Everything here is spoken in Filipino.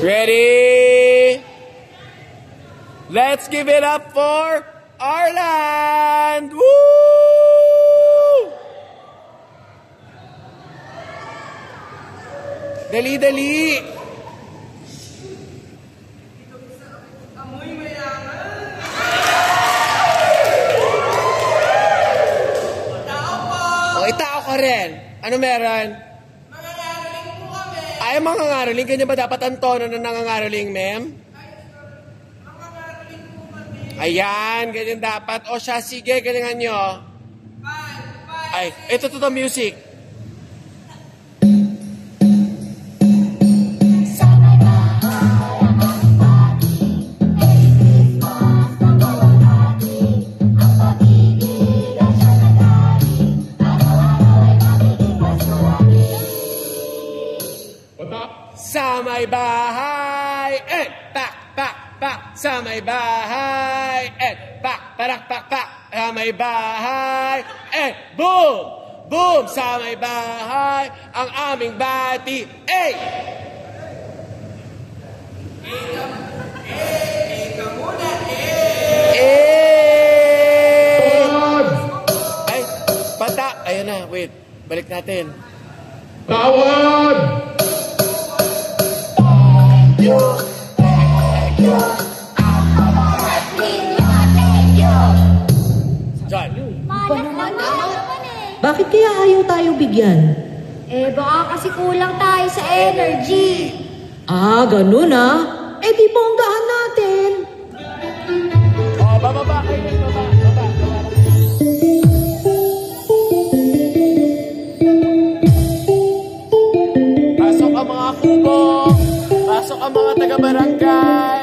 Ready? Let's give it up for Arland! Woo! Dali, dali! O, itao ka rin. Ano meron? Mangangaraling po kami. Ay, mangangaraling. Kanya ba dapat ang tono na nangangaraling, ma'am? Mangangaraling po kami. Ayan, ganyan dapat. O siya, sige, galingan nyo. Ay, ito to the music. Sa may bahay, pak, pak, pak. Sa may bahay, pak, parak, pak, pak. Sa may bahay, boom, boom. Sa may bahay, ang aming bati, Ika muna, Ay, pata. Ayun na, wait. Balik natin. Tawad! John. Bakit kaya ayaw tayo bigyan? Baka kasi kulang tayo sa energy. Ah, ganun ah. Di bonggahan natin. Oh, bababa kayo. Baba. Pasok ang mga kubo. Pasok ang mga taga-barangay.